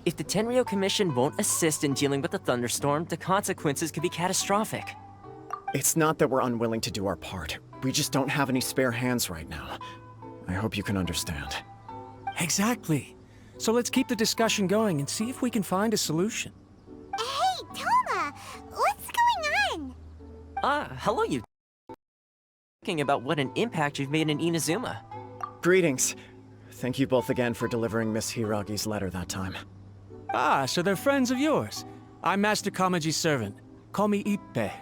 If the Tenryo Commission won't assist in dealing with the thunderstorm, the consequences could be catastrophic. It's not that we're unwilling to do our part. We just don't have any spare hands right now. I hope you can understand. Exactly. So let's keep the discussion going and see if we can find a solution. Hey, Toma! What's going on? Hello you. Thinking about what an impact you've made in Inazuma. Greetings. Thank you both again for delivering Miss Hiragi's letter that time. Ah, so they're friends of yours. I'm Master Kamaji's servant. Call me Ippe.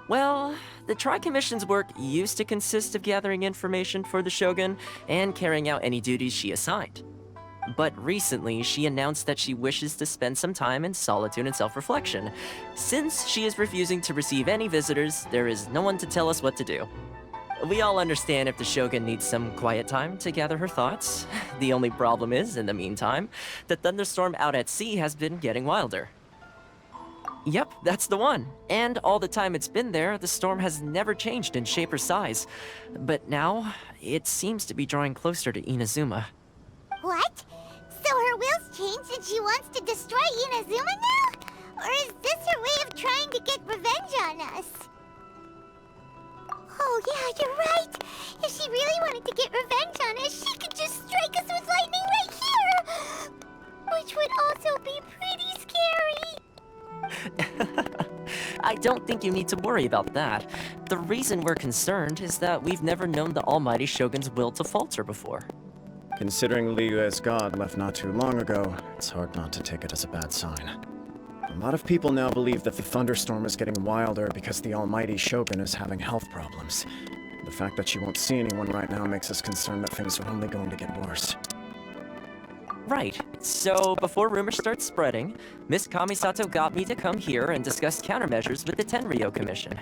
Well, the Tri-Commission's work used to consist of gathering information for the Shogun and carrying out any duties she assigned. But recently, she announced that she wishes to spend some time in solitude and self-reflection. Since she is refusing to receive any visitors, there is no one to tell us what to do. We all understand if the Shogun needs some quiet time to gather her thoughts. The only problem is, in the meantime, the thunderstorm out at sea has been getting wilder. Yep, that's the one. And all the time it's been there, the storm has never changed in shape or size. But now, it seems to be drawing closer to Inazuma. What? So her will's changed and she wants to destroy Inazuma now? Or is this her way of trying to get revenge on us? Oh yeah, you're right! If she really wanted to get revenge on us, she could just strike us with lightning right here! Which would also be pretty scary! I don't think you need to worry about that. The reason we're concerned is that we've never known the Almighty Shogun's will to falter before. Considering Liyue's god left not too long ago, it's hard not to take it as a bad sign. A lot of people now believe that the thunderstorm is getting wilder because the Almighty Shogun is having health problems. The fact that she won't see anyone right now makes us concerned that things are only going to get worse. Right. So, before rumors start spreading, Miss Kamisato got me to come here and discuss countermeasures with the Tenryo Commission.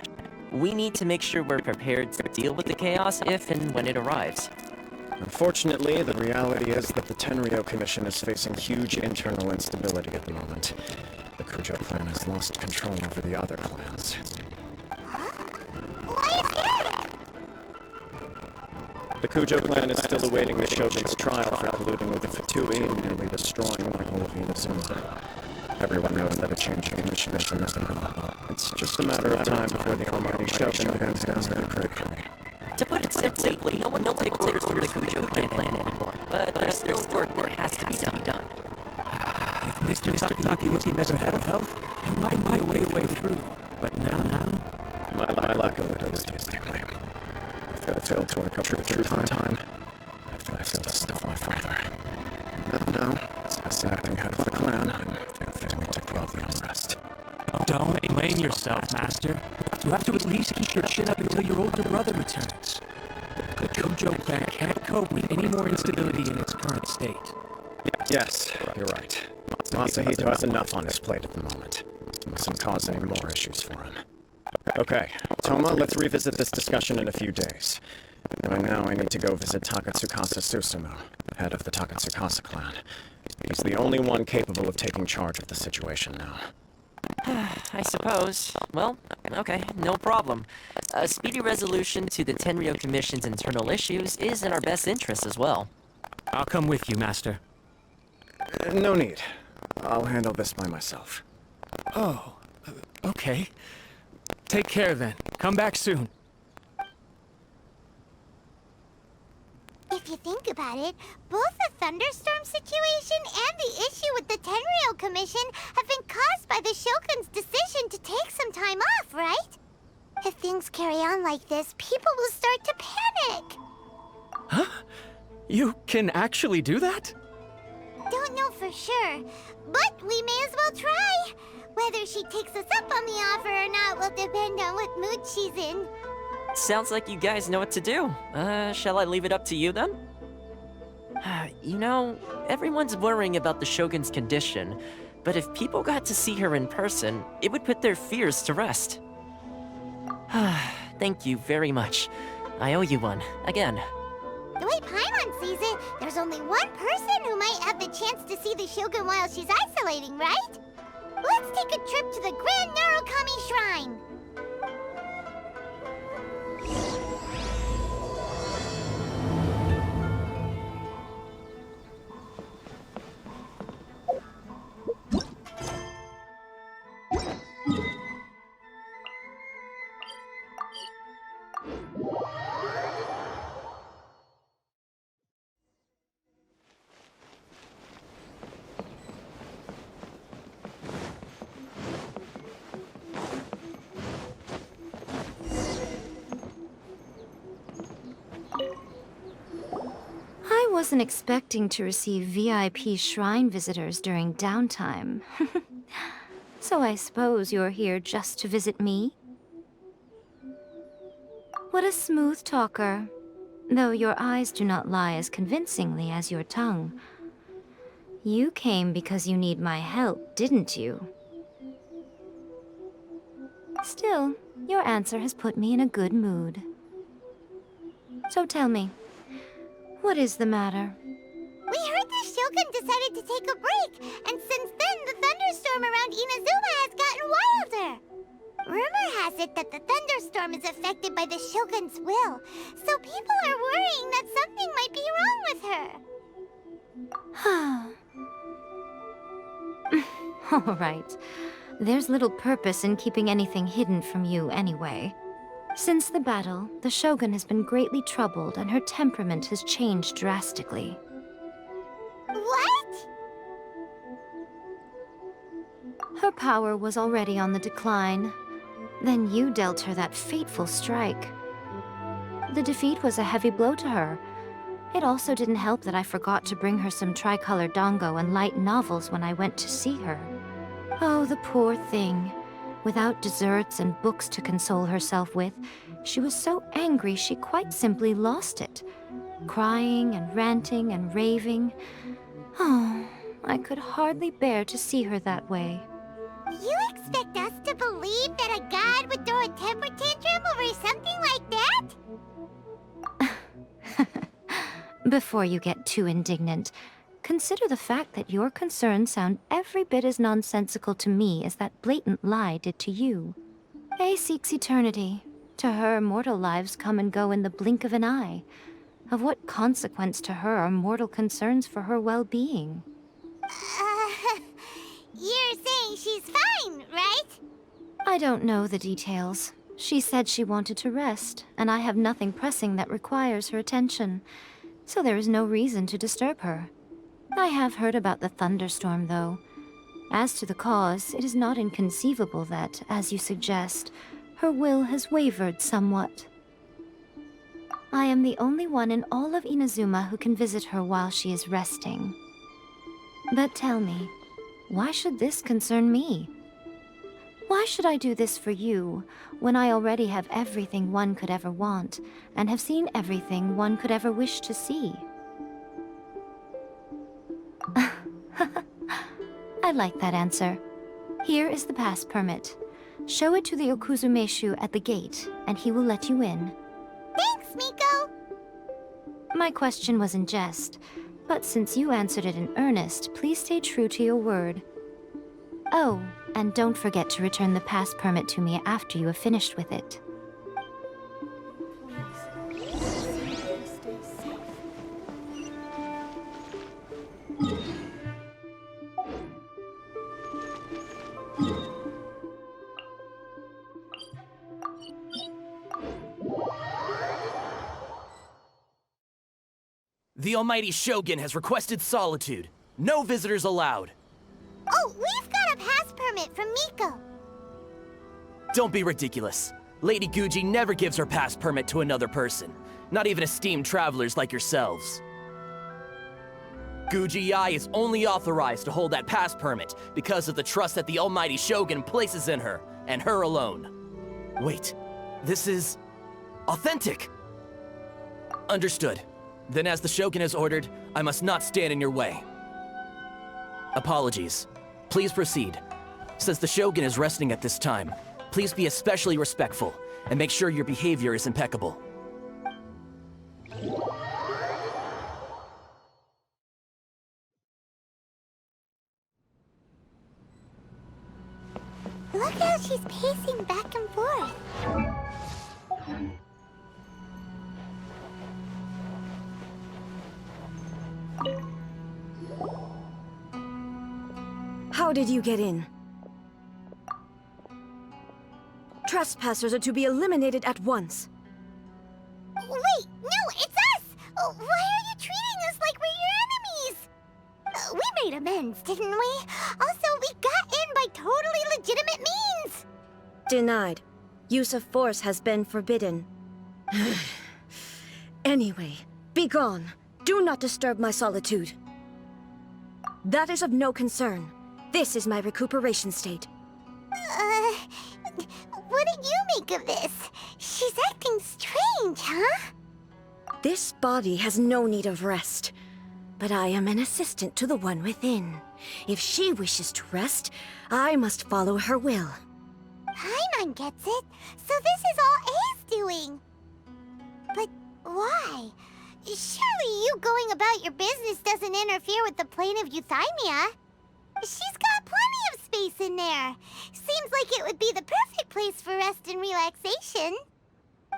We need to make sure we're prepared to deal with the chaos if and when it arrives. Unfortunately, the reality is that the Tenryo Commission is facing huge internal instability at the moment. The Kujo clan has lost control over the other clans. Why is that? The Kujo clan is still awaiting the Shogun's trial for colluding with the Fatui and nearly destroying the whole of Inazuma. Everyone knows that a change in commission is inevitable. It's just a matter of time before the Almighty Shogun hands down their decree. To put it simply, no one will take orders from the Kujo clan anymore, but there's still work that has to be done. If Mr. Sakazaki was never had of health, it might my way through. But now... My lack of it is devastating. I failed to recover true time. I failed to stop my father. Now, it's acting head of the clan, and failing to quell the unrest. Oh, don't blame yourself, Master. You have to at least keep your chin up until your older brother returns. The Kujo clan can't cope with any more instability in its current state. Yes, you're right. Masahito has enough on his plate at the moment. Mustn't cause any more issues for him. Okay, Toma, let's revisit this discussion in a few days. Right now, I need to go visit Takatsukasa Susumu, head of the Takatsukasa clan. He's the only one capable of taking charge of the situation now. I suppose. Well, okay, no problem. A speedy resolution to the Tenryo Commission's internal issues is in our best interest as well. I'll come with you, Master. No need. I'll handle this by myself. Oh, okay. Take care then. Come back soon. If you think about it, both the thunderstorm situation and the issue with the Tenryo Commission have been caused by the Shogun's decision to take some time off, right? If things carry on like this, people will start to panic. Huh? You can actually do that? Don't know for sure, but we may as well try. Whether she takes us up on the offer or not will depend on what mood she's in. Sounds like you guys know what to do. Shall I leave it up to you then? You know, everyone's worrying about the Shogun's condition, but if people got to see her in person, it would put their fears to rest. Thank you very much. I owe you one, again. The way Paimon sees it, there's only one person who might have the chance to see the Shogun while she's isolating, right? Let's take a trip to the Grand Narukami Shrine! wasn't expecting to receive VIP shrine visitors during downtime. So I suppose you're here just to visit me? What a smooth talker. Though your eyes do not lie as convincingly as your tongue. You came because you need my help, didn't you? Still, your answer has put me in a good mood. So tell me, what is the matter? We heard the Shogun decided to take a break, and since then the thunderstorm around Inazuma has gotten wilder. Rumor has it that the thunderstorm is affected by the Shogun's will, so people are worrying that something might be wrong with her. All right. There's little purpose in keeping anything hidden from you anyway. Since the battle, the Shogun has been greatly troubled and her temperament has changed drastically. What? Her power was already on the decline. Then you dealt her that fateful strike. The defeat was a heavy blow to her. It also didn't help that I forgot to bring her some tricolor dango and light novels when I went to see her. Oh, the poor thing. Without desserts and books to console herself with, she was so angry she quite simply lost it. Crying and ranting and raving. Oh, I could hardly bear to see her that way. You expect us to believe that a god would throw a temper tantrum over something like that? Before you get too indignant, consider the fact that your concerns sound every bit as nonsensical to me as that blatant lie did to you. A seeks eternity. To her, mortal lives come and go in the blink of an eye. Of what consequence to her are mortal concerns for her well-being? You're saying she's fine, right? I don't know the details. She said she wanted to rest, and I have nothing pressing that requires her attention, so there is no reason to disturb her. I have heard about the thunderstorm, though. As to the cause, it is not inconceivable that, as you suggest, her will has wavered somewhat. I am the only one in all of Inazuma who can visit her while she is resting. But tell me, why should this concern me? Why should I do this for you, when I already have everything one could ever want, and have seen everything one could ever wish to see? I like that answer. Here is the pass permit. Show it to the Okuzumeshu at the gate, and he will let you in. Thanks, Miko! My question was in jest, but since you answered it in earnest, please stay true to your word. Oh, and don't forget to return the pass permit to me after you have finished with it. The Almighty Shogun has requested solitude. No visitors allowed. Oh, we've got a pass permit from Miko. Don't be ridiculous. Lady Guji never gives her pass permit to another person, not even esteemed travelers like yourselves. Guji-ai is only authorized to hold that pass permit because of the trust that the Almighty Shogun places in her, and her alone. Wait, this is authentic. Understood. Then as the Shogun has ordered, I must not stand in your way. Apologies. Please proceed. Since the Shogun is resting at this time, please be especially respectful, and make sure your behavior is impeccable. Look how she's pacing back and forth. How did you get in? Trespassers are to be eliminated at once. Wait, no, it's us! Why are you treating us like we're your enemies? We made amends, didn't we? Also, we got in by totally legitimate means! Denied. Use of force has been forbidden. Anyway, be gone. Do not disturb my solitude. That is of no concern. This is my recuperation state. What do you make of this? She's acting strange, huh? This body has no need of rest. But I am an assistant to the one within. If she wishes to rest, I must follow her will. Paimon gets it. So this is all A's doing. But why? Surely you going about your business doesn't interfere with the plane of Euthymia. She's got plenty of space in there. Seems like it would be the perfect place for rest and relaxation.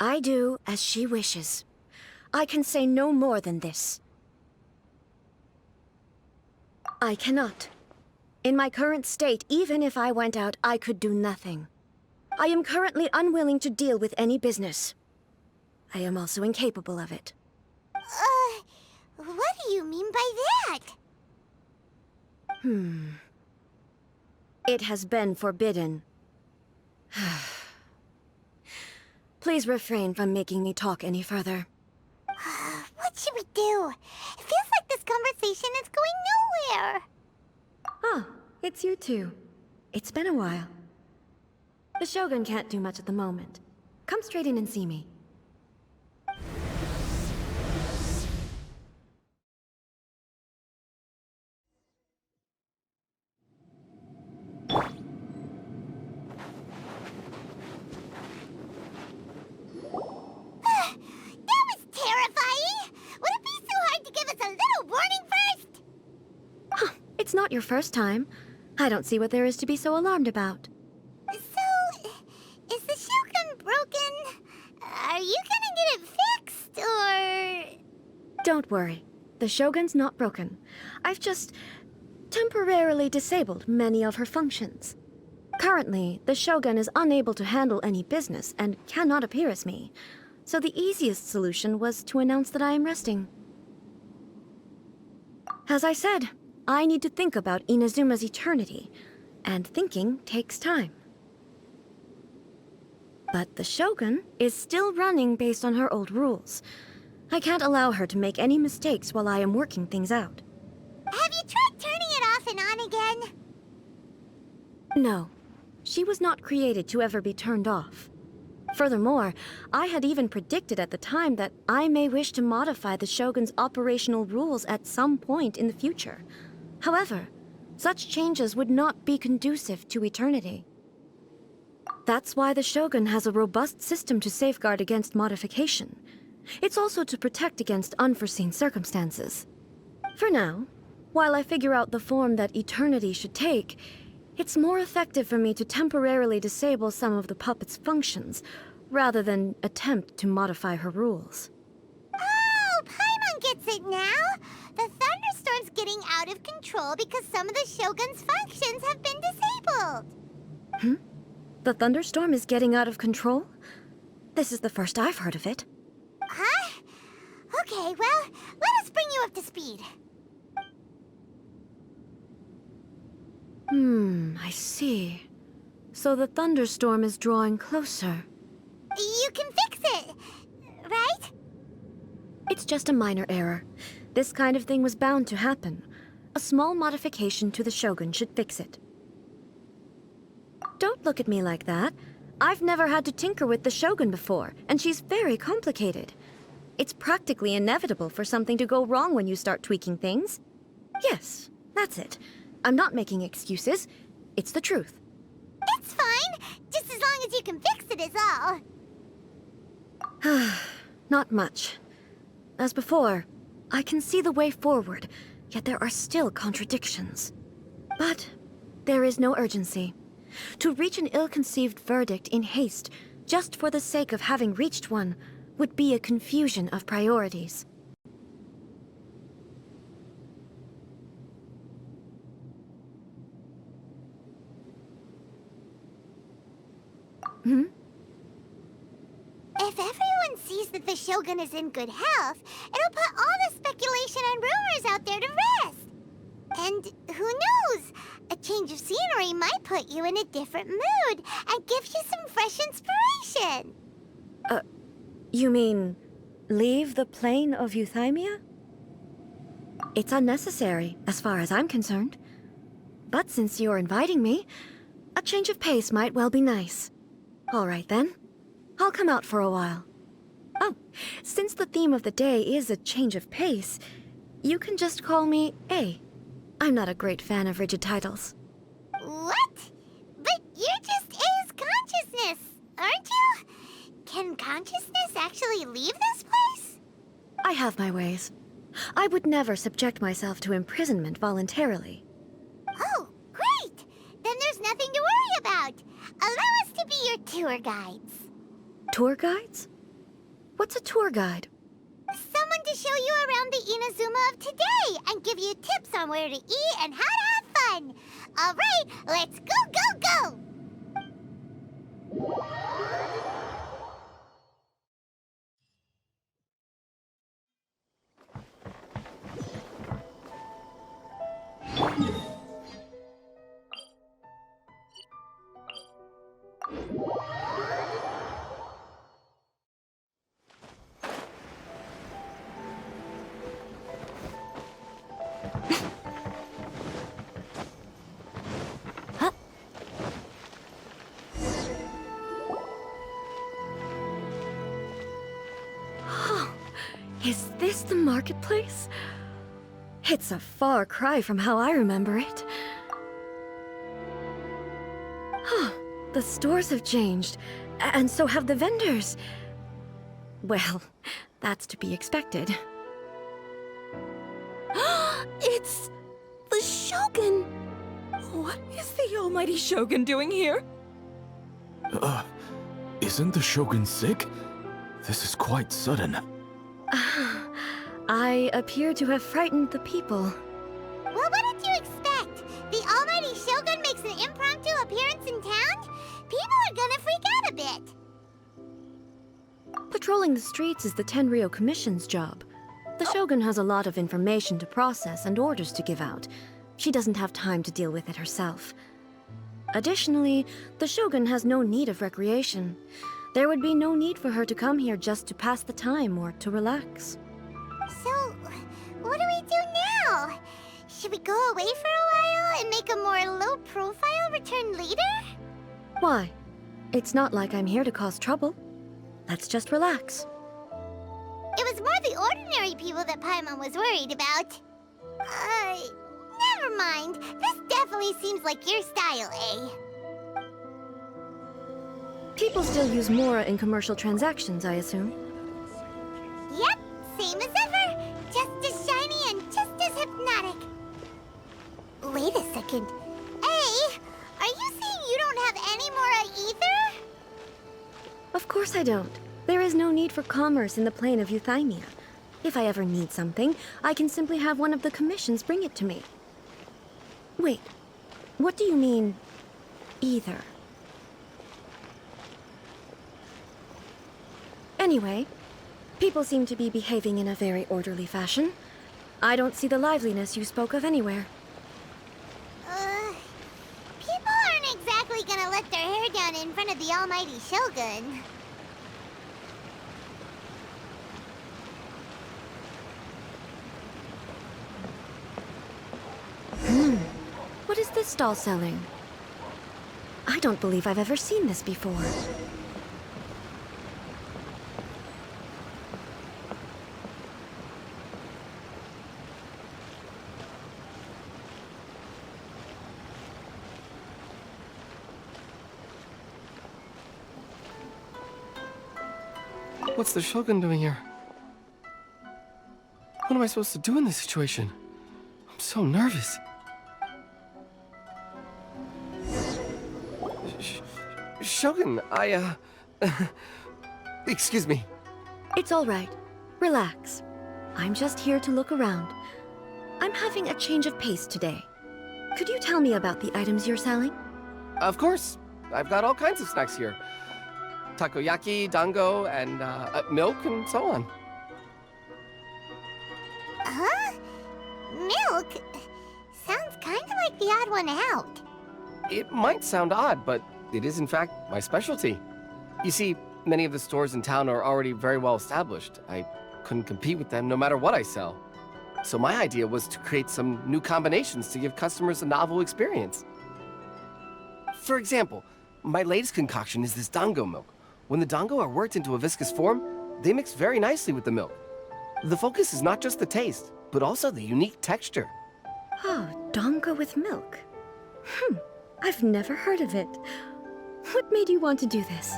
I do as she wishes. I can say no more than this. I cannot. In my current state, even if I went out, I could do nothing. I am currently unwilling to deal with any business. I am also incapable of it. What do you mean by that? It has been forbidden. Please refrain from making me talk any further. What should we do? It feels like this conversation is going nowhere. Ah, it's you two. It's been a while. The Shogun can't do much at the moment. Come straight in and see me. That was terrifying! Would it be so hard to give us a little warning first? It's not your first time. I don't see what there is to be so alarmed about. So, is the Shogun broken? Are you gonna get it fixed, or...? Don't worry. The Shogun's not broken. I've just temporarily disabled many of her functions. Currently, the Shogun is unable to handle any business and cannot appear as me. So the easiest solution was to announce that I am resting. As I said, I need to think about Inazuma's eternity, and thinking takes time. But the Shogun is still running based on her old rules. I can't allow her to make any mistakes while I am working things out. Have you tried turning it off and on again? No, she was not created to ever be turned off. Furthermore, I had even predicted at the time that I may wish to modify the Shogun's operational rules at some point in the future. However, such changes would not be conducive to eternity. That's why the Shogun has a robust system to safeguard against modification. It's also to protect against unforeseen circumstances. For now, while I figure out the form that eternity should take, it's more effective for me to temporarily disable some of the puppet's functions, rather than attempt to modify her rules. Oh, Paimon gets it now! The thunderstorm's getting out of control because some of the Shogun's functions have been disabled. The thunderstorm is getting out of control? This is the first I've heard of it. Huh? Okay, well, let us bring you up to speed. I see. So the thunderstorm is drawing closer. You can fix it, right? It's just a minor error. This kind of thing was bound to happen. A small modification to the Shogun should fix it. Don't look at me like that. I've never had to tinker with the Shogun before, and she's very complicated. It's practically inevitable for something to go wrong when you start tweaking things. Yes, that's it. I'm not making excuses. It's the truth. It's fine, just as long as you can fix it is all. Not much. As before, I can see the way forward, yet there are still contradictions. But there is no urgency. To reach an ill-conceived verdict in haste, just for the sake of having reached one, would be a confusion of priorities. If everyone sees that the Shogun is in good health, it'll put all the speculation and rumors out there to rest. And who knows? A change of scenery might put you in a different mood and give you some fresh inspiration. You mean, leave the plane of Euthymia? It's unnecessary, as far as I'm concerned. But since you're inviting me, a change of pace might well be nice. All right then. I'll come out for a while. Oh, since the theme of the day is a change of pace, you can just call me A. I'm not a great fan of rigid titles. What? But you're just A's consciousness, aren't you? Can consciousness actually leave this place? I have my ways. I would never subject myself to imprisonment voluntarily. Oh, great! Then there's nothing to worry about. Allow us to be your tour guides. Tour guides? What's a tour guide? Someone to show you around the Inazuma of today and give you tips on where to eat and how to have fun. All right, let's go, go, go! Is this the marketplace? It's a far cry from how I remember it. The stores have changed, and so have the vendors. Well, that's to be expected. It's the Shogun! What is the almighty Shogun doing here? Isn't the Shogun sick? This is quite sudden. I appear to have frightened the people. Well, what did you expect? The almighty Shogun makes an impromptu appearance in town? People are gonna freak out a bit. Patrolling the streets is the Tenryou Commission's job. The Shogun has a lot of information to process and orders to give out. She doesn't have time to deal with it herself. Additionally, the Shogun has no need of recreation. There would be no need for her to come here just to pass the time or to relax. So, what do we do now? Should we go away for a while and make a more low-profile return later? Why? It's not like I'm here to cause trouble. Let's just relax. It was more the ordinary people that Paimon was worried about. Never mind. This definitely seems like your style, eh? People still use Mora in commercial transactions, I assume. Yep, same as ever. Just as shiny and just as hypnotic. Wait a second. Hey, are you saying you don't have any Mora either? Of course I don't. There is no need for commerce in the plane of Euthymia. If I ever need something, I can simply have one of the commissions bring it to me. Wait, what do you mean, either? Anyway, people seem to be behaving in a very orderly fashion. I don't see the liveliness you spoke of anywhere. People aren't exactly gonna let their hair down in front of the almighty Shogun. What is this stall selling? I don't believe I've ever seen this before. What's the Shogun doing here? What am I supposed to do in this situation? I'm so nervous. Shogun, excuse me. It's all right. Relax. I'm just here to look around. I'm having a change of pace today. Could you tell me about the items you're selling? Of course. I've got all kinds of snacks here. Takoyaki, dango, and milk, and so on. Huh? Milk? Sounds kind of like the odd one out. It might sound odd, but it is in fact my specialty. You see, many of the stores in town are already very well established. I couldn't compete with them no matter what I sell. So my idea was to create some new combinations to give customers a novel experience. For example, my latest concoction is this dango milk. When the dango are worked into a viscous form, they mix very nicely with the milk. The focus is not just the taste, but also the unique texture. Oh, dango with milk. I've never heard of it. What made you want to do this?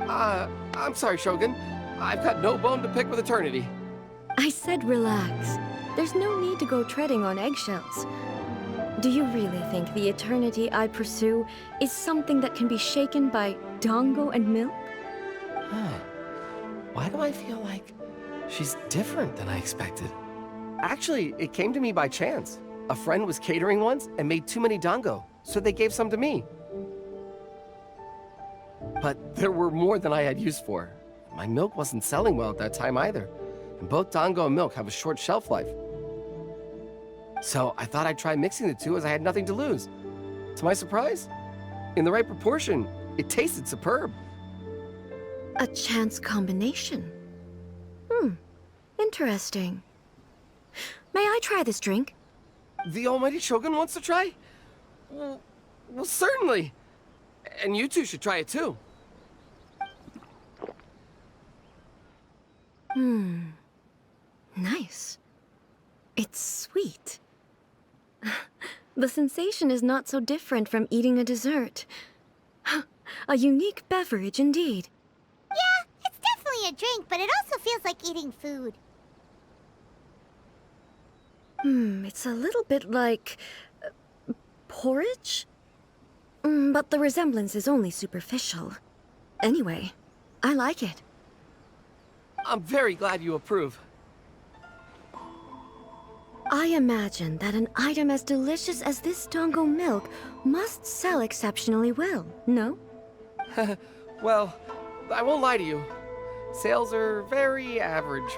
I'm sorry, Shogun. I've got no bone to pick with eternity. I said relax. There's no need to go treading on eggshells. Do you really think the eternity I pursue is something that can be shaken by dango and milk? Why do I feel like she's different than I expected? Actually, it came to me by chance. A friend was catering once and made too many dango, so they gave some to me. But there were more than I had use for. My milk wasn't selling well at that time either, and both dango and milk have a short shelf life. So I thought I'd try mixing the two as I had nothing to lose. To my surprise, in the right proportion, it tasted superb. A chance combination. Interesting. May I try this drink? The almighty Shogun wants to try? Well, certainly. And you two should try it too. Nice. It's sweet. The sensation is not so different from eating a dessert. A unique beverage indeed. Yeah, it's definitely a drink, but it also feels like eating food. It's a little bit like... porridge? But the resemblance is only superficial. Anyway, I like it. I'm very glad you approve. I imagine that an item as delicious as this dango milk must sell exceptionally well, no? Well, I won't lie to you. Sales are very average.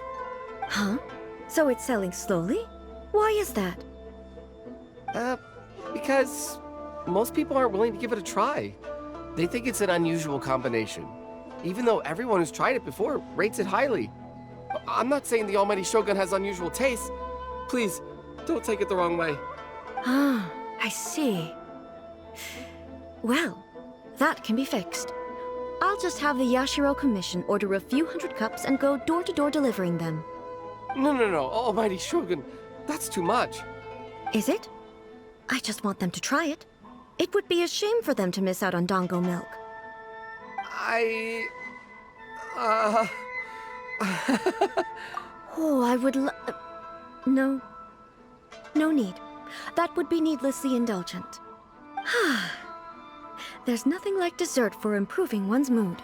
Huh? So it's selling slowly? Why is that? Because most people aren't willing to give it a try. They think it's an unusual combination, even though everyone who's tried it before rates it highly. I'm not saying the almighty Shogun has unusual tastes. Please, don't take it the wrong way. Ah, I see. Well, that can be fixed. I'll just have the Yashiro Commission order a few hundred cups and go door-to-door delivering them. No, almighty Shogun. That's too much. Is it? I just want them to try it. It would be a shame for them to miss out on dango milk. Oh, I would No. No need. That would be needlessly indulgent. There's nothing like dessert for improving one's mood.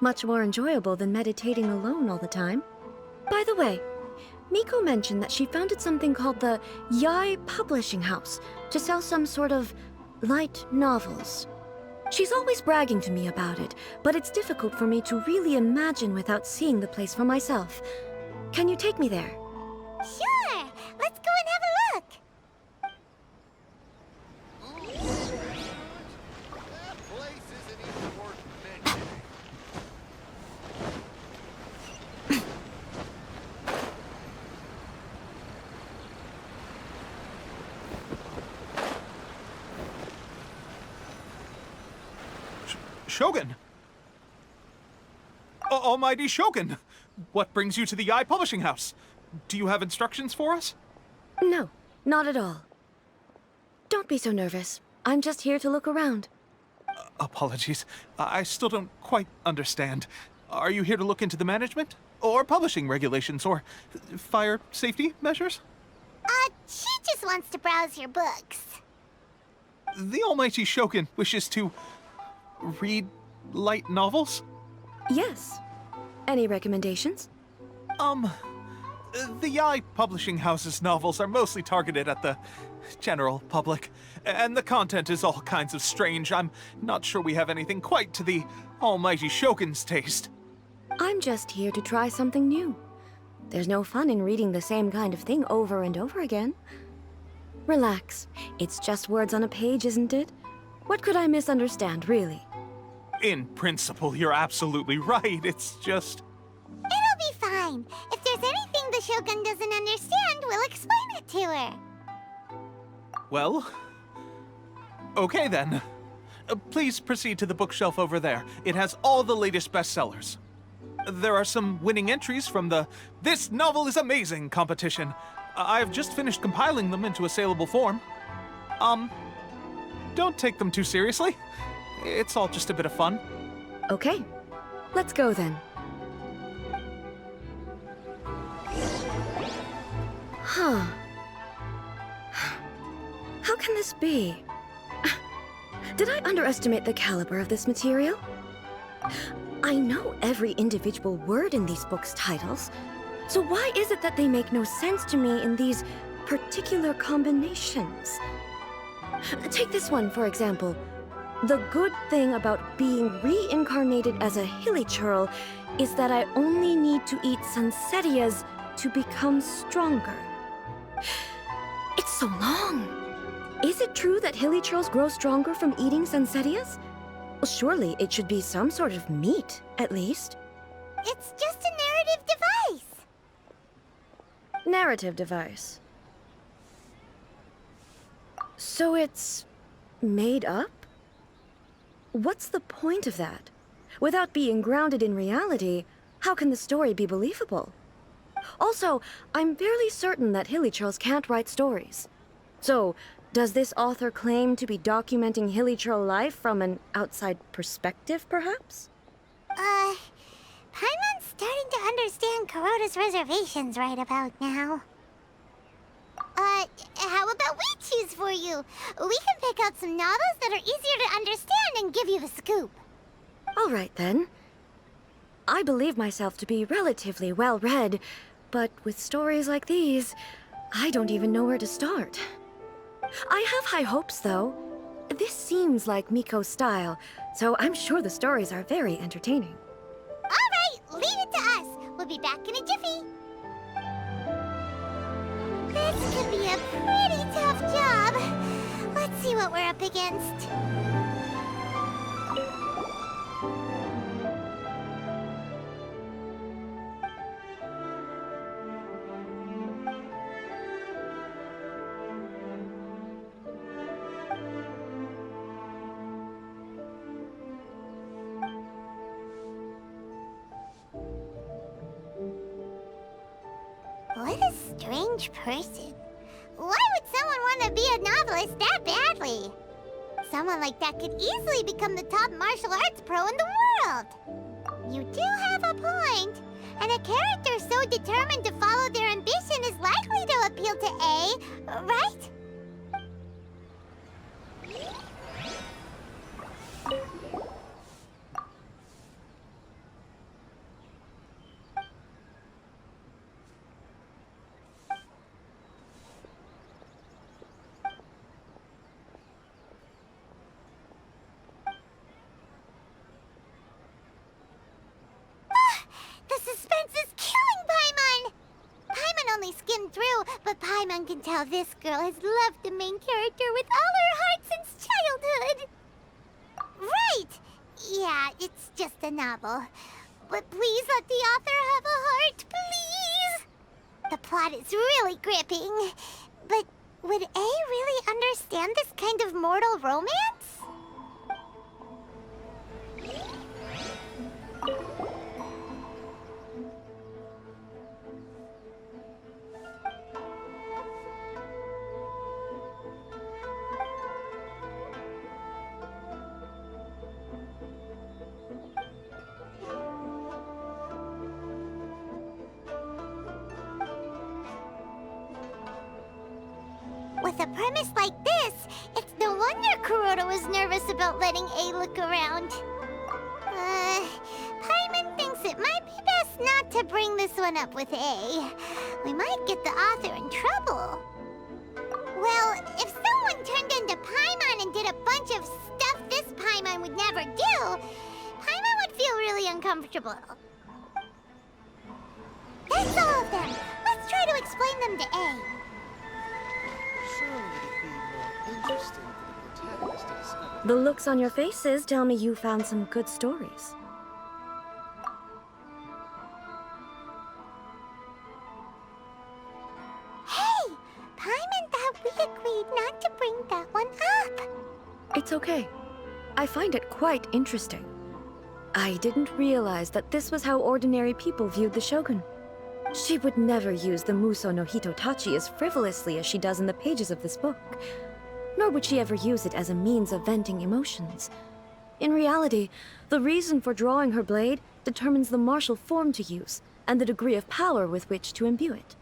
Much more enjoyable than meditating alone all the time. By the way, Miko mentioned that she founded something called the Yai Publishing House to sell some sort of light novels. She's always bragging to me about it, but it's difficult for me to really imagine without seeing the place for myself. Can you take me there? Sure! Let's go and have a look! Shogun! Almighty Shogun! What brings you to the Yai Publishing House? Do you have instructions for us? No, not at all. Don't be so nervous. I'm just here to look around. Apologies. I still don't quite understand. Are you here to look into the management? Or publishing regulations? Or fire safety measures? She just wants to browse your books. The Almighty Shogun wishes to read light novels? Yes. Any recommendations? The Yai Publishing House's novels are mostly targeted at the general public, and the content is all kinds of strange. I'm not sure we have anything quite to the Almighty Shogun's taste. I'm just here to try something new. There's no fun in reading the same kind of thing over and over again. Relax. It's just words on a page, isn't it? What could I misunderstand, really? In principle, you're absolutely right. It's just... It'll be fine. If there's anything the the Shogun doesn't understand, we'll explain it to her. Well, okay then. Please proceed to the bookshelf over there. It has all the latest bestsellers. There are some winning entries from the This Novel is Amazing competition. I've just finished compiling them into a saleable form. Don't take them too seriously. It's all just a bit of fun. Okay, let's go then. Huh. How can this be? Did I underestimate the caliber of this material? I know every individual word in these books' titles, so why is it that they make no sense to me in these particular combinations? Take this one, for example. The good thing about being reincarnated as a hilly churl is that I only need to eat Sansetias to become stronger. It's so long. Is it true that hilly churls grow stronger from eating Sansetias? Well, surely it should be some sort of meat, at least. It's just a narrative device. Narrative device. So it's made up? What's the point of that? Without being grounded in reality, how can the story be believable? Also, I'm fairly certain that hilly churls can't write stories. So, does this author claim to be documenting hilly churl life from an outside perspective, perhaps? Paimon's starting to understand Kuroda's reservations right about now. How about we choose for you? We can pick out some novels that are easier to understand and give you the scoop. All right, then. I believe myself to be relatively well-read, but with stories like these, I don't even know where to start. I have high hopes, though. This seems like Miko's style, so I'm sure the stories are very entertaining. All right, leave it to us. We'll be back in a jiffy. This could be a pretty tough job. Let's see what we're up against. What a strange person. Why would someone want to be a novelist that badly? Someone like that could easily become the top martial arts pro in the world. You do have a point. And a character so determined to follow their ambition is likely to appeal to A, right? But Paimon can tell this girl has loved the main character with all her heart since childhood. Right! Yeah, it's just a novel. But please let the author have a heart, please! The plot is really gripping. But would A really understand this kind of mortal romance? With a premise like this, it's no wonder Kuroda was nervous about letting A look around. Paimon thinks it might be best not to bring this one up with A. We might get the author in trouble. Well, if someone turned into Paimon and did a bunch of stuff this Paimon would never do, Paimon would feel really uncomfortable. That's all of them. Let's try to explain them to A. The looks on your faces tell me you found some good stories. Paimon thought we agreed not to bring that one up. It's okay. I find it quite interesting. I didn't realize that this was how ordinary people viewed the Shogun. She would never use the Muso no Hitotachi as frivolously as she does in the pages of this book. Nor would she ever use it as a means of venting emotions. In reality, the reason for drawing her blade determines the martial form to use and the degree of power with which to imbue it.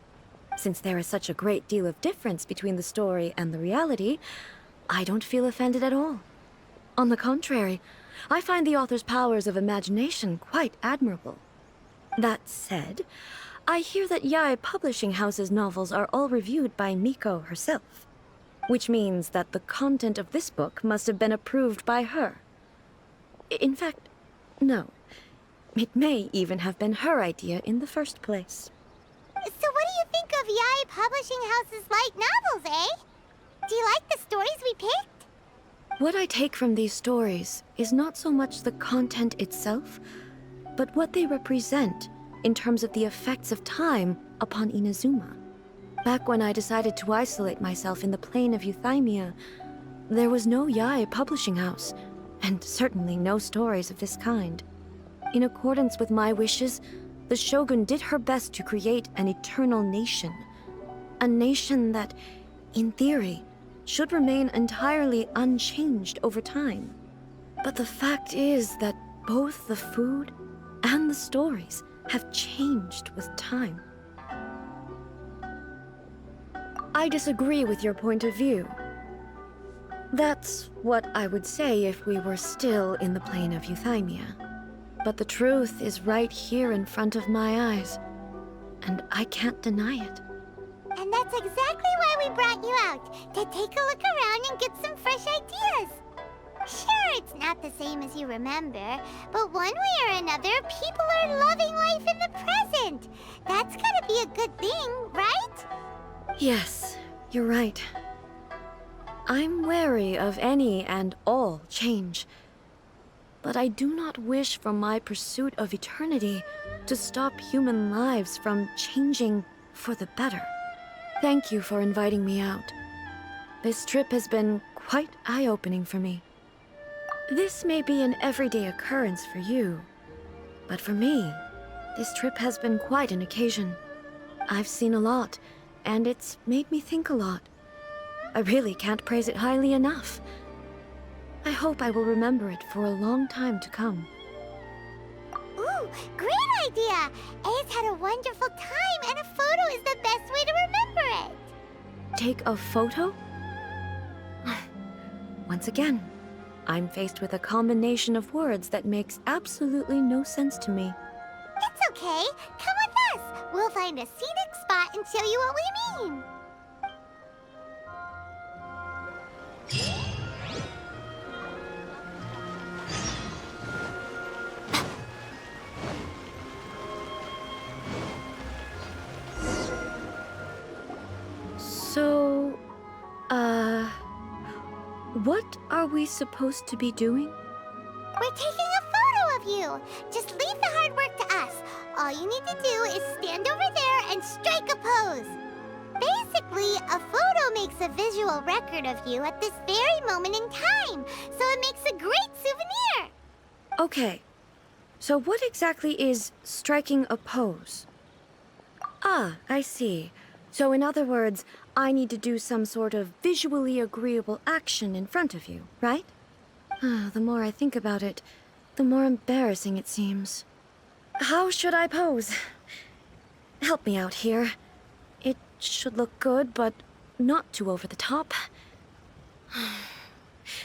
Since there is such a great deal of difference between the story and the reality, I don't feel offended at all. On the contrary, I find the author's powers of imagination quite admirable. That said, I hear that Yae Publishing House's novels are all reviewed by Miko herself, which means that the content of this book must have been approved by her. In fact, no. It may even have been her idea in the first place. So what do you think of Yae Publishing House's light novels, eh? Do you like the stories we picked? What I take from these stories is not so much the content itself, but what they represent in terms of the effects of time upon Inazuma. Back when I decided to isolate myself in the plain of Euthymia, there was no Yae Publishing House, and certainly no stories of this kind. In accordance with my wishes, the Shogun did her best to create an eternal nation. A nation that, in theory, should remain entirely unchanged over time. But the fact is that both the food and the stories have changed with time. I disagree with your point of view. That's what I would say if we were still in the plane of Euthymia. But the truth is right here in front of my eyes, and I can't deny it. And that's exactly why we brought you out, to take a look around and get some fresh ideas. Sure, it's not the same as you remember, but one way or another, people are loving life in the present. That's gotta be a good thing, right? Yes, you're right. I'm wary of any and all change. But I do not wish for my pursuit of eternity to stop human lives from changing for the better. Thank you for inviting me out. This trip has been quite eye-opening for me. This may be an everyday occurrence for you, but for me, this trip has been quite an occasion. I've seen a lot, and it's made me think a lot. I really can't praise it highly enough. I hope I will remember it for a long time to come. Ooh, great idea! A's had a wonderful time, and a photo is the best way to remember it. Take a photo? Once again, I'm faced with a combination of words that makes absolutely no sense to me. It's okay. Come with us. We'll find a scenic spot and show you what we mean. So, what are we supposed to be doing? We're taking a photo of you. Just leave the hard work to us. All you need to do is stand over there and strike a pose. Basically, a photo makes a visual record of you at this very moment in time, so it makes a great souvenir. Okay, so what exactly is striking a pose? Ah, I see. So in other words, I need to do some sort of visually agreeable action in front of you, right? The more I think about it, the more embarrassing it seems. How should I pose? Help me out here. It should look good, but not too over the top.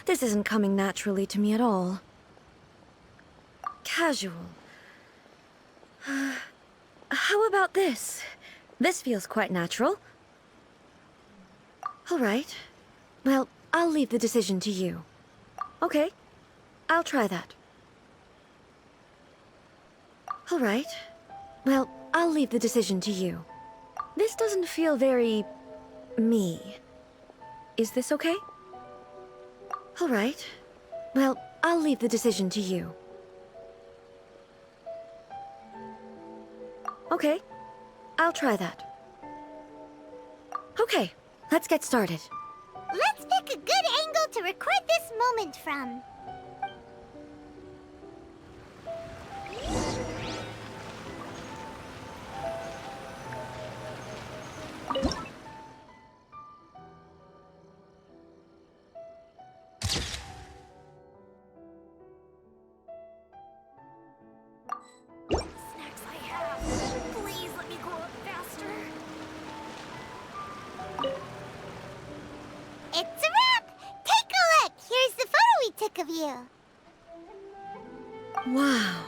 This isn't coming naturally to me at all. Casual. How about this? This feels quite natural. All right. Well, I'll leave the decision to you. Okay, I'll try that. All right. Well, I'll leave the decision to you. This doesn't feel very... me. Is this okay? All right. Well, I'll leave the decision to you. Okay, I'll try that. Okay, let's get started. Let's pick a good angle to record this moment from. Snacks I have. Please let me grow up faster. It's a wrap! Take a look! Here's the photo we took of you. Wow.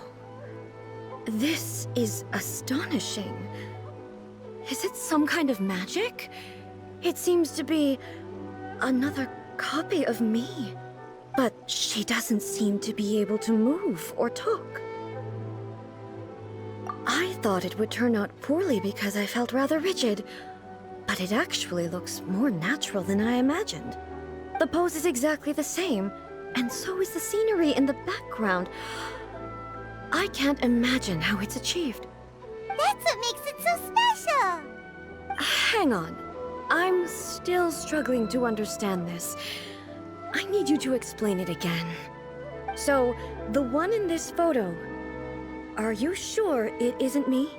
This is astonishing. Is it some kind of magic? It seems to be another copy of me. But she doesn't seem to be able to move or talk. I thought it would turn out poorly because I felt rather rigid, but it actually looks more natural than I imagined. The pose is exactly the same, and so is the scenery in the background. I can't imagine how it's achieved. That's what makes it so special! Hang on. I'm still struggling to understand this. I need you to explain it again. So, the one in this photo, are you sure it isn't me?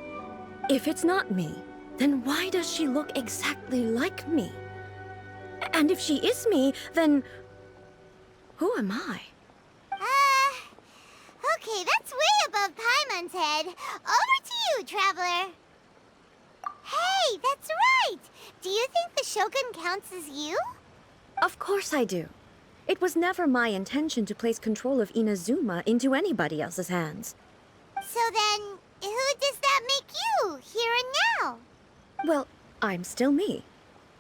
If it's not me, then why does she look exactly like me? And if she is me, then who am I? Okay, that's way above Paimon's head. Over to you, Traveler. Hey, that's right! Do you think the Shogun counts as you? Of course I do. It was never my intention to place control of Inazuma into anybody else's hands. So then, who does that make you, here and now? Well, I'm still me.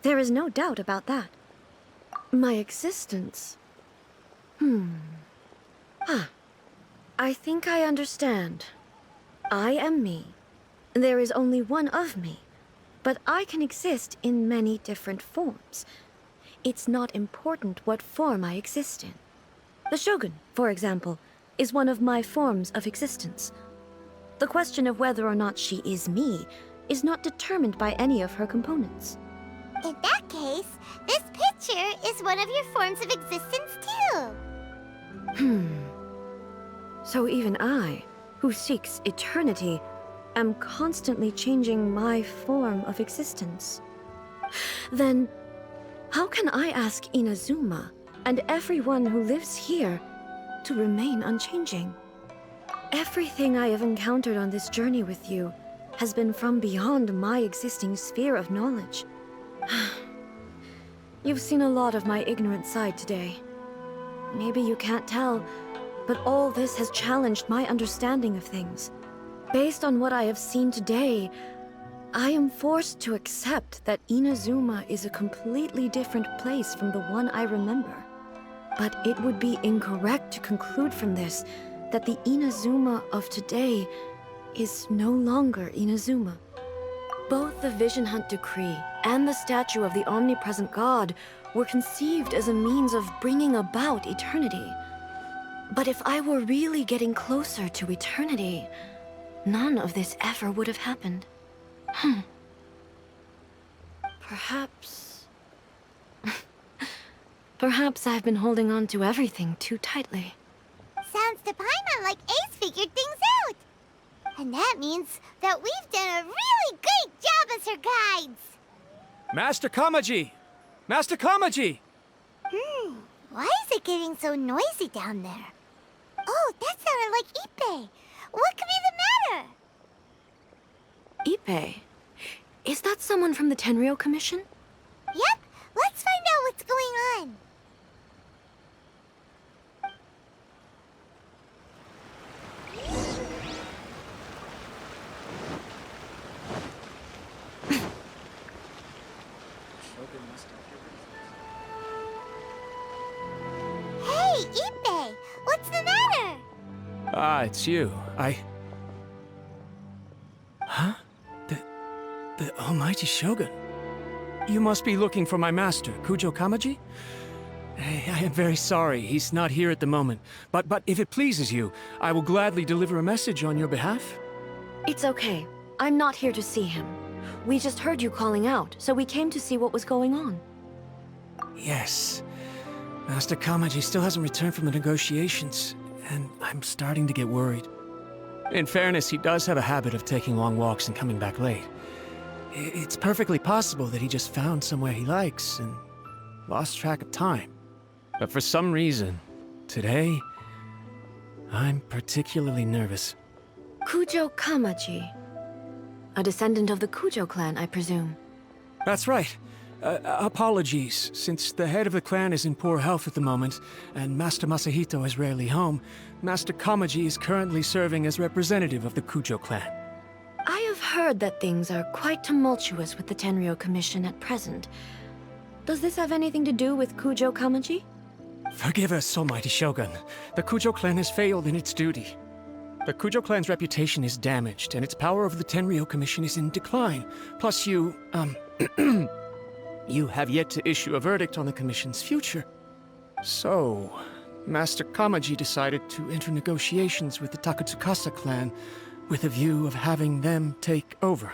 There is no doubt about that. My existence... I think I understand. I am me. There is only one of me, but I can exist in many different forms. It's not important what form I exist in. The Shogun, for example, is one of my forms of existence. The question of whether or not she is me is not determined by any of her components. In that case, this picture is one of your forms of existence too. So even I, who seeks eternity, am constantly changing my form of existence. Then, how can I ask Inazuma and everyone who lives here to remain unchanging? Everything I have encountered on this journey with you has been from beyond my existing sphere of knowledge. You've seen a lot of my ignorant side today. Maybe you can't tell, but all this has challenged my understanding of things. Based on what I have seen today, I am forced to accept that Inazuma is a completely different place from the one I remember. But it would be incorrect to conclude from this that the Inazuma of today is no longer Inazuma. Both the Vision Hunt Decree and the statue of the omnipresent god were conceived as a means of bringing about eternity. But if I were really getting closer to eternity, none of this ever would have happened. Perhaps... Perhaps I've been holding on to everything too tightly. Sounds to Paimon like Ace figured things out. And that means that we've done a really great job as her guides. Master Kamaji! Master Kamaji! Why is it getting so noisy down there? Oh, that sounded like Ippei. What could be the matter? Ippei? Is that someone from the Tenryou Commission? Yep, let's find out what's going on. Hey, Ippei! What's the matter? Ah, it's you. Huh? The Almighty Shogun. You must be looking for my master, Kujo Kamaji? I am very sorry, he's not here at the moment. But if it pleases you, I will gladly deliver a message on your behalf. It's okay. I'm not here to see him. We just heard you calling out, so we came to see what was going on. Yes. Master Kamaji still hasn't returned from the negotiations, and I'm starting to get worried. In fairness, he does have a habit of taking long walks and coming back late. It's perfectly possible that he just found somewhere he likes and lost track of time. But for some reason, today, I'm particularly nervous. Kujo Kamaji. A descendant of the Kujo clan, I presume. That's right. Apologies, since the head of the clan is in poor health at the moment, and Master Masahito is rarely home, Master Kamaji is currently serving as representative of the Kujo clan. I have heard that things are quite tumultuous with the Tenryou Commission at present. Does this have anything to do with Kujo Kamaji? Forgive us, Almighty Shogun. The Kujo clan has failed in its duty. The Kujo clan's reputation is damaged, and its power over the Tenryou Commission is in decline. Plus you, you have yet to issue a verdict on the Commission's future. So, Master Kamaji decided to enter negotiations with the Takatsukasa clan with a view of having them take over.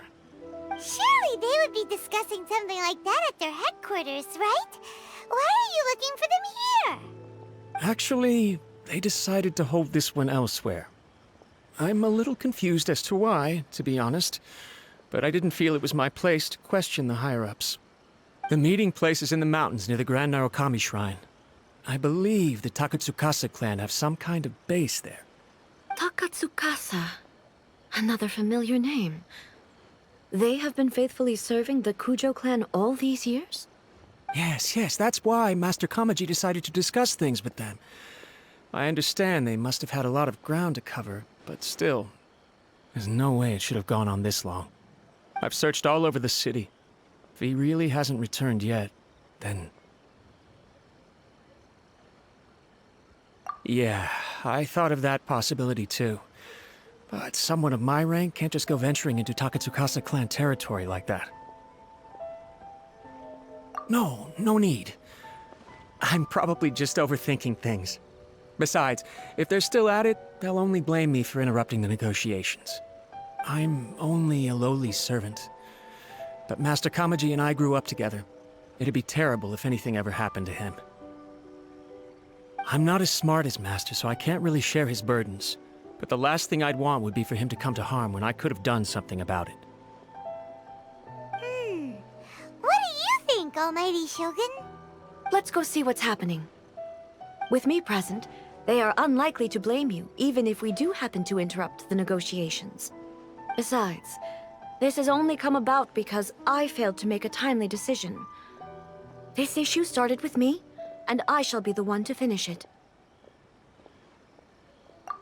Surely they would be discussing something like that at their headquarters, right? Why are you looking for them here? Actually, they decided to hold this one elsewhere. I'm a little confused as to why, to be honest, but I didn't feel it was my place to question the higher-ups. The meeting place is in the mountains near the Grand Narukami Shrine. I believe the Takatsukasa clan have some kind of base there. Takatsukasa. Another familiar name. They have been faithfully serving the Kujo clan all these years? Yes, that's why Master Kamaji decided to discuss things with them. I understand they must have had a lot of ground to cover, but still, there's no way it should have gone on this long. I've searched all over the city. If he really hasn't returned yet, then... Yeah, I thought of that possibility too. But someone of my rank can't just go venturing into Takatsukasa clan territory like that. No need. I'm probably just overthinking things. Besides, if they're still at it, they'll only blame me for interrupting the negotiations. I'm only a lowly servant. But Master Kamaji and I grew up together. It'd be terrible if anything ever happened to him. I'm not as smart as Master, so I can't really share his burdens. But the last thing I'd want would be for him to come to harm when I could have done something about it. What do you think, Almighty Shogun? Let's go see what's happening. With me present, they are unlikely to blame you, even if we do happen to interrupt the negotiations. Besides, this has only come about because I failed to make a timely decision. This issue started with me, and I shall be the one to finish it.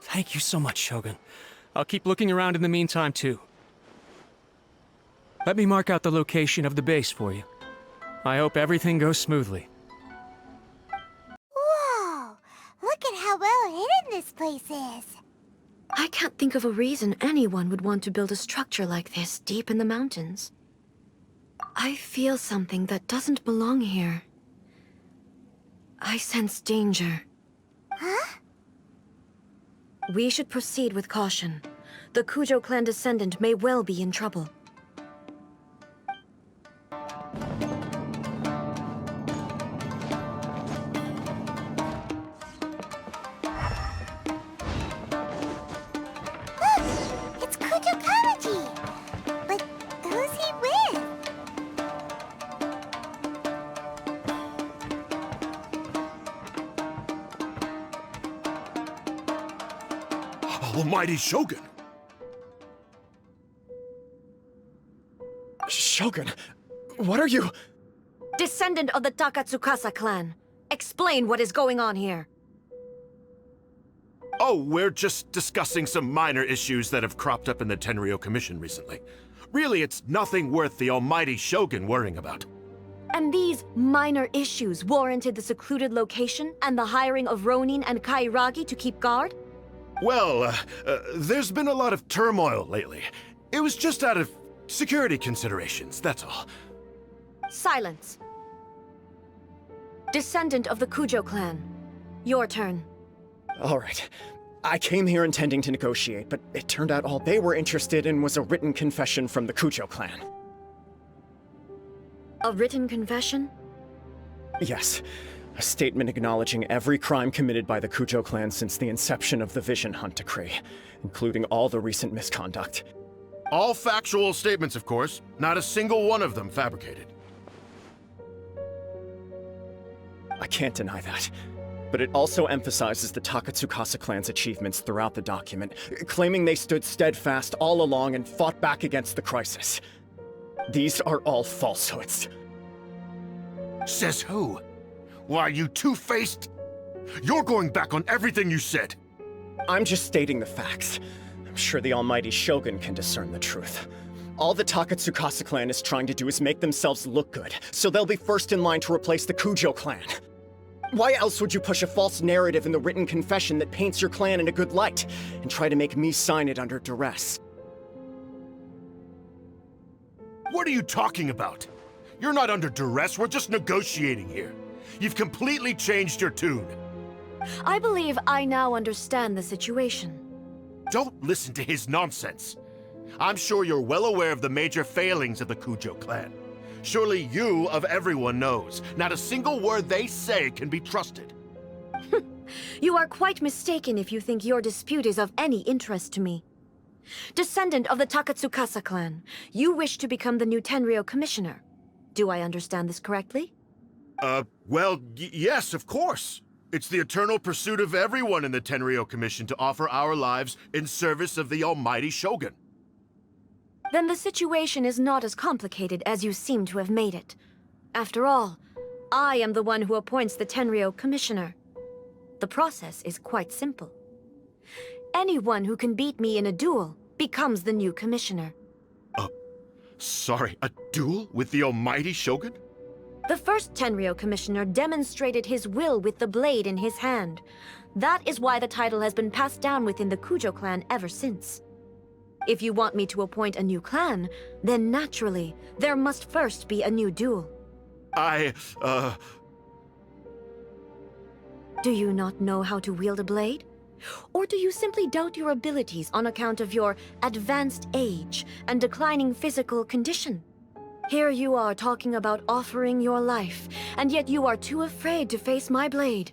Thank you so much, Shogun. I'll keep looking around in the meantime, too. Let me mark out the location of the base for you. I hope everything goes smoothly. Whoa! Look at how well hidden this place is. I can't think of a reason anyone would want to build a structure like this deep in the mountains. I feel something that doesn't belong here. I sense danger. Huh? We should proceed with caution. The Kujo clan descendant may well be in trouble. Look! It's Kujo Kamaji! But who's he with? Almighty Shogun! Shogun, what are you... Descendant of the Takatsukasa clan. Explain what is going on here. Oh, we're just discussing some minor issues that have cropped up in the Tenryou Commission recently. Really, it's nothing worth the Almighty Shogun worrying about. And these minor issues warranted the secluded location and the hiring of Ronin and Kairagi to keep guard? Well, there's been a lot of turmoil lately. It was just out of security considerations, that's all. Silence. Descendant of the Kujo clan. Your turn. All right. I came here intending to negotiate, but it turned out all they were interested in was a written confession from the Kujo clan. A written confession? Yes. A statement acknowledging every crime committed by the Kujo clan since the inception of the Vision Hunt Decree, including all the recent misconduct. All factual statements, of course. Not a single one of them fabricated. I can't deny that. But it also emphasizes the Takatsukasa clan's achievements throughout the document, claiming they stood steadfast all along and fought back against the crisis. These are all falsehoods. Says who? Why, you two-faced? You're going back on everything you said. I'm just stating the facts. I'm sure the almighty Shogun can discern the truth. All the Takatsukasa clan is trying to do is make themselves look good, so they'll be first in line to replace the Kujo clan. Why else would you push a false narrative in the written confession that paints your clan in a good light, and try to make me sign it under duress? What are you talking about? You're not under duress, we're just negotiating here. You've completely changed your tune. I believe I now understand the situation. Don't listen to his nonsense. I'm sure you're well aware of the major failings of the Kujo clan. Surely you, of everyone, knows. Not a single word they say can be trusted. You are quite mistaken if you think your dispute is of any interest to me. Descendant of the Takatsukasa clan, you wish to become the new Tenryou commissioner. Do I understand this correctly? Well, yes, of course. It's the eternal pursuit of everyone in the Tenryou Commission to offer our lives in service of the almighty Shogun. Then the situation is not as complicated as you seem to have made it. After all, I am the one who appoints the Tenryou commissioner. The process is quite simple. Anyone who can beat me in a duel becomes the new commissioner. Sorry, a duel with the almighty Shogun? The first Tenryou commissioner demonstrated his will with the blade in his hand. That is why the title has been passed down within the Kujo clan ever since. If you want me to appoint a new clan, then naturally, there must first be a new duel. Do you not know how to wield a blade? Or do you simply doubt your abilities on account of your advanced age and declining physical condition? Here you are talking about offering your life, and yet you are too afraid to face my blade.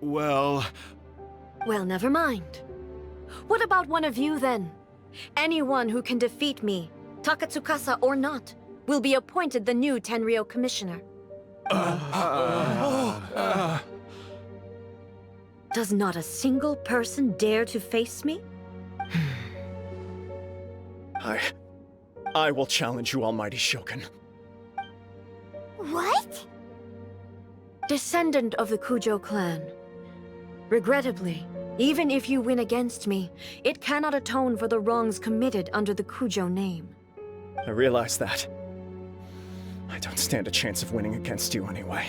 Well, never mind. What about one of you, then? Anyone who can defeat me, Takatsukasa or not, will be appointed the new Tenryou commissioner. Does not a single person dare to face me? I will challenge you, almighty Shogun. What? Descendant of the Kujo clan. Regrettably, even if you win against me, it cannot atone for the wrongs committed under the Kujo name. I realize that. I don't stand a chance of winning against you anyway.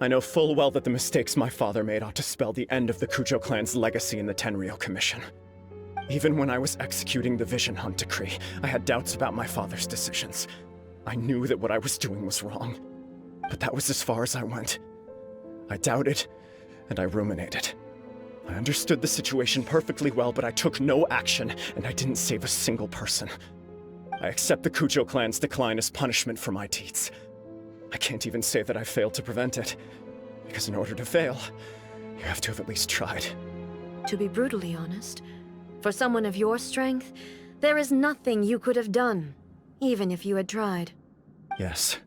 I know full well that the mistakes my father made ought to spell the end of the Kujo clan's legacy in the Tenryou Commission. Even when I was executing the Vision Hunt Decree, I had doubts about my father's decisions. I knew that what I was doing was wrong, but that was as far as I went. I doubted, and I ruminated. I understood the situation perfectly well, but I took no action, and I didn't save a single person. I accept the Kujo clan's decline as punishment for my deeds. I can't even say that I failed to prevent it, because in order to fail, you have to have at least tried. To be brutally honest, for someone of your strength, there is nothing you could have done, even if you had tried. Yes.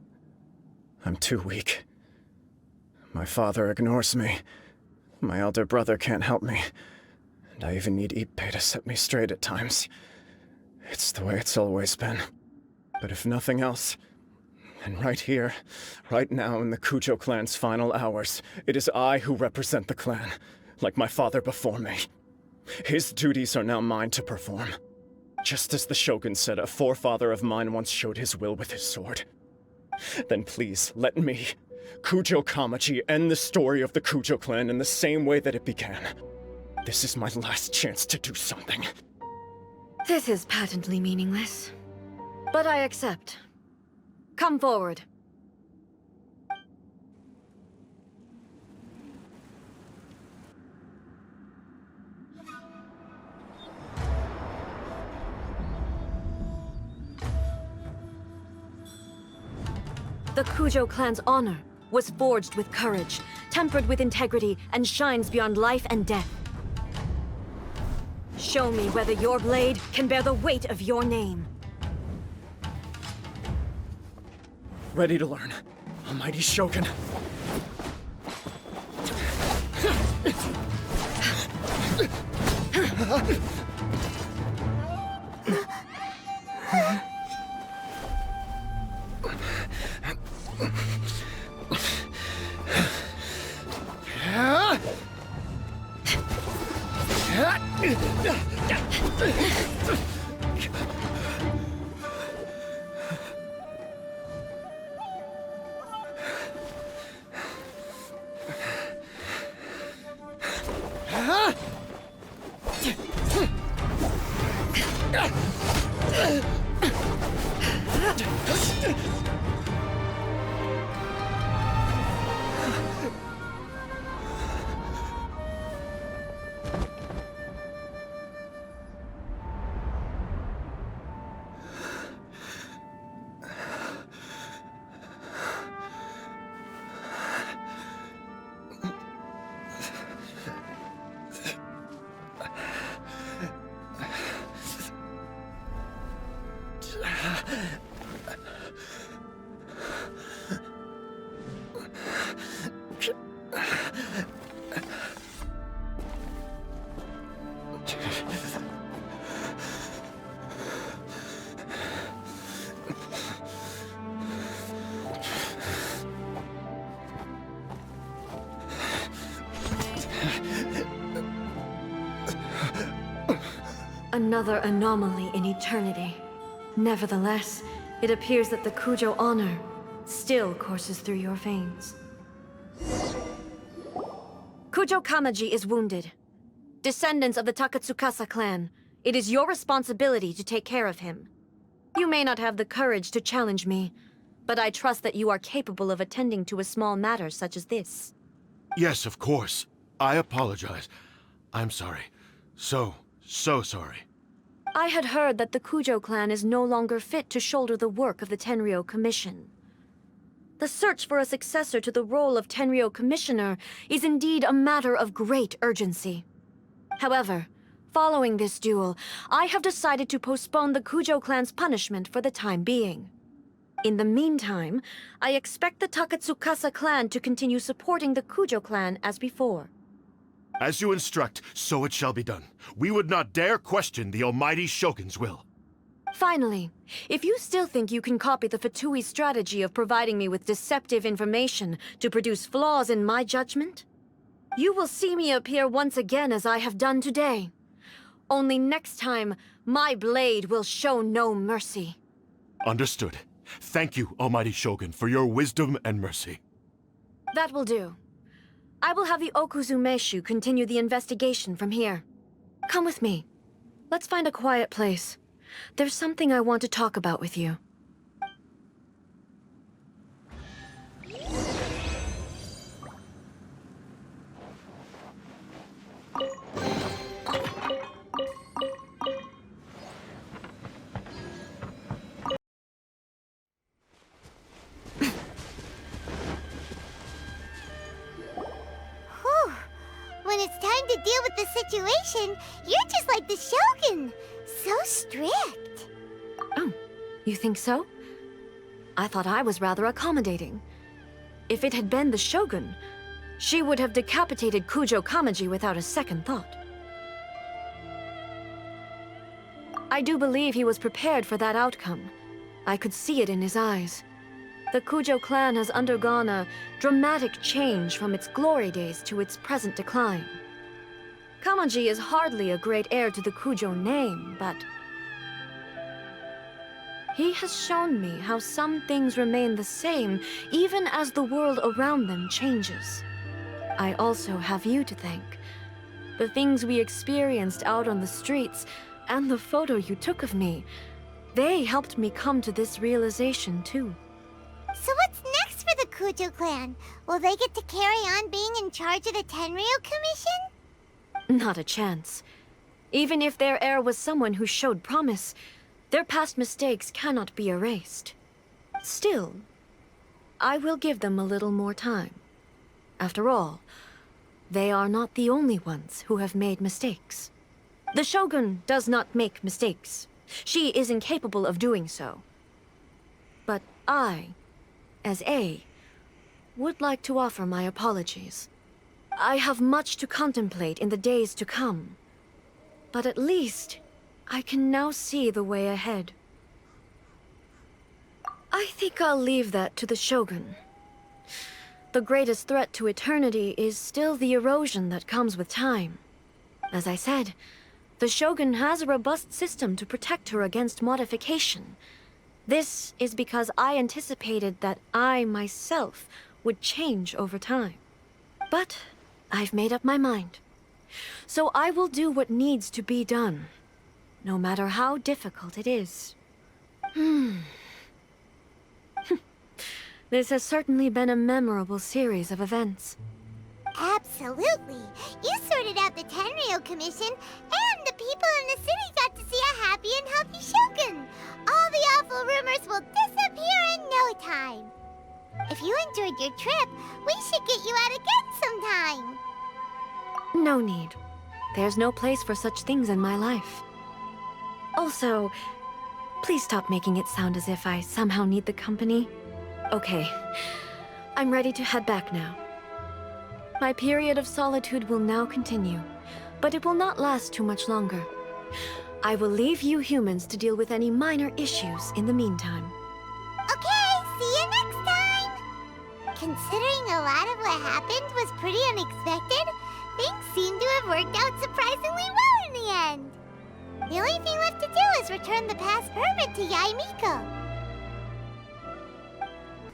I'm too weak. My father ignores me. My elder brother can't help me. And I even need Ippei to set me straight at times. It's the way it's always been. But if nothing else, then right here, right now in the Kujo clan's final hours, it is I who represent the clan, like my father before me. His duties are now mine to perform. Just as the Shogun said, a forefather of mine once showed his will with his sword. Then please, let me, Kujo Kamaji, end the story of the Kujo clan in the same way that it began. This is my last chance to do something. This is patently meaningless. But I accept. Come forward. The Kujo clan's honor was forged with courage, tempered with integrity, and shines beyond life and death. Show me whether your blade can bear the weight of your name. Ready to learn. Almighty Shogun. Another anomaly in eternity. Nevertheless, it appears that the Kujo honor still courses through your veins. Kujo Kamaji is wounded. Descendants of the Takatsukasa clan, it is your responsibility to take care of him. You may not have the courage to challenge me, but I trust that you are capable of attending to a small matter such as this. Yes, of course. I apologize. I'm sorry. So sorry. I had heard that the Kujo clan is no longer fit to shoulder the work of the Tenryou Commission. The search for a successor to the role of Tenryou Commissioner is indeed a matter of great urgency. However, following this duel, I have decided to postpone the Kujo clan's punishment for the time being. In the meantime, I expect the Takatsukasa clan to continue supporting the Kujo clan as before. As you instruct, so it shall be done. We would not dare question the Almighty Shogun's will. Finally, if you still think you can copy the Fatui strategy of providing me with deceptive information to produce flaws in my judgment, you will see me appear once again as I have done today. Only next time, my blade will show no mercy. Understood. Thank you, Almighty Shogun, for your wisdom and mercy. That will do. I will have the Okuzumeshu continue the investigation from here. Come with me. Let's find a quiet place. There's something I want to talk about with you. When it's time to deal with the situation, you're just like the Shogun. So strict. Oh, you think so? I thought I was rather accommodating. If it had been the Shogun, she would have decapitated Kujo Kamaji without a second thought. I do believe he was prepared for that outcome. I could see it in his eyes. The Kujo clan has undergone a dramatic change from its glory days to its present decline. Kamaji is hardly a great heir to the Kujo name, but he has shown me how some things remain the same even as the world around them changes. I also have you to thank. The things we experienced out on the streets and the photo you took of me, they helped me come to this realization too. So what's next for the Kujo clan? Will they get to carry on being in charge of the Tenryou Commission? Not a chance. Even if their heir was someone who showed promise, their past mistakes cannot be erased. Still, I will give them a little more time. After all, they are not the only ones who have made mistakes. The Shogun does not make mistakes. She is incapable of doing so. But I, as A, would like to offer my apologies. I have much to contemplate in the days to come. But at least, I can now see the way ahead. I think I'll leave that to the Shogun. The greatest threat to eternity is still the erosion that comes with time. As I said, the Shogun has a robust system to protect her against modification. This is because I anticipated that I myself would change over time. But I've made up my mind. So I will do what needs to be done, no matter how difficult it is. This has certainly been a memorable series of events. Absolutely. You sorted out the Tenryou Commission, and the people in the city got to see a happy and healthy Shogun. All the awful rumors will disappear in no time. If you enjoyed your trip, we should get you out again sometime. No need. There's no place for such things in my life. Also, please stop making it sound as if I somehow need the company. Okay, I'm ready to head back now. My period of solitude will now continue, but it will not last too much longer. I will leave you humans to deal with any minor issues in the meantime. Okay, see you next time! Considering a lot of what happened was pretty unexpected, things seem to have worked out surprisingly well in the end. The only thing left to do is return the past permit to Yae Miko.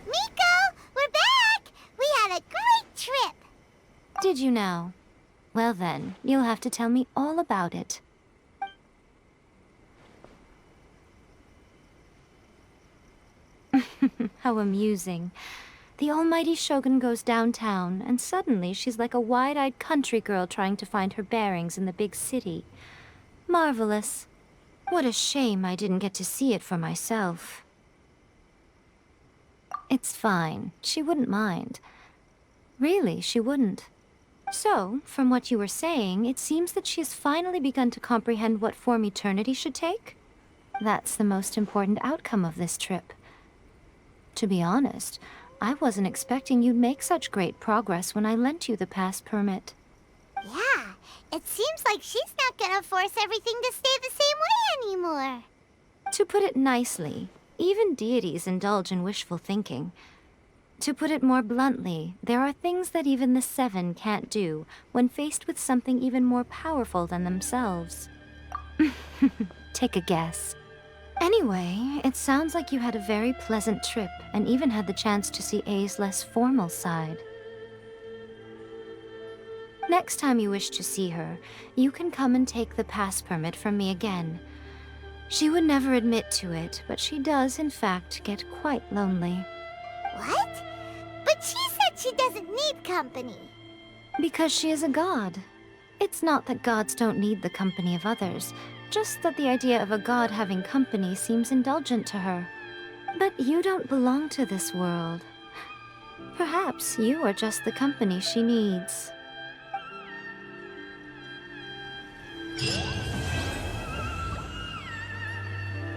Miko, we're back! We had a great trip! Did you now? Well then, you'll have to tell me all about it. How amusing. The almighty Shogun goes downtown, and suddenly she's like a wide-eyed country girl trying to find her bearings in the big city. Marvelous. What a shame I didn't get to see it for myself. It's fine. She wouldn't mind. Really, she wouldn't. So, from what you were saying, it seems that she has finally begun to comprehend what form eternity should take? That's the most important outcome of this trip. To be honest, I wasn't expecting you'd make such great progress when I lent you the pass permit. Yeah, it seems like she's not gonna force everything to stay the same way anymore. To put it nicely, even deities indulge in wishful thinking. To put it more bluntly, there are things that even the Seven can't do when faced with something even more powerful than themselves. Take a guess. Anyway, it sounds like you had a very pleasant trip and even had the chance to see A's less formal side. Next time you wish to see her, you can come and take the pass permit from me again. She would never admit to it, but she does, in fact, get quite lonely. What? But she said she doesn't need company. Because she is a god. It's not that gods don't need the company of others, just that the idea of a god having company seems indulgent to her. But you don't belong to this world. Perhaps you are just the company she needs.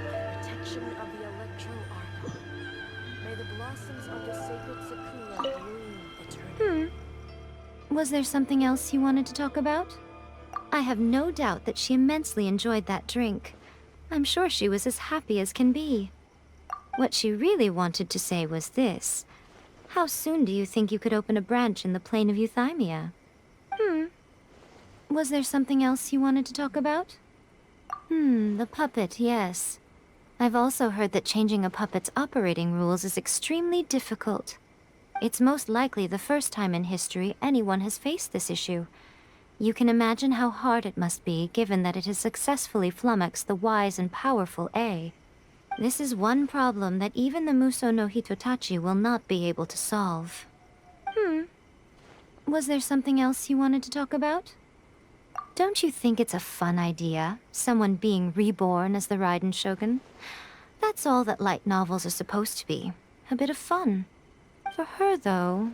Protection of the Electro-Archon. May the blossoms of the sacred Sakura bloom eternally. Was there something else you wanted to talk about? I have no doubt that she immensely enjoyed that drink. I'm sure she was as happy as can be. What she really wanted to say was this. How soon do you think you could open a branch in the plane of Euthymia? Was there something else you wanted to talk about? The puppet, yes. I've also heard that changing a puppet's operating rules is extremely difficult. It's most likely the first time in history anyone has faced this issue. You can imagine how hard it must be, given that it has successfully flummoxed the wise and powerful A. This is one problem that even the Muso no Hitotachi will not be able to solve. Was there something else you wanted to talk about? Don't you think it's a fun idea, someone being reborn as the Raiden Shogun? That's all that light novels are supposed to be. A bit of fun. For her, though,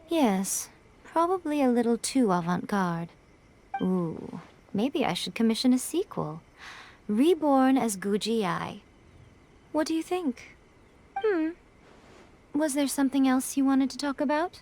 yes, probably a little too avant-garde. Ooh, maybe I should commission a sequel. Reborn as Guji Ai. What do you think? Was there something else you wanted to talk about?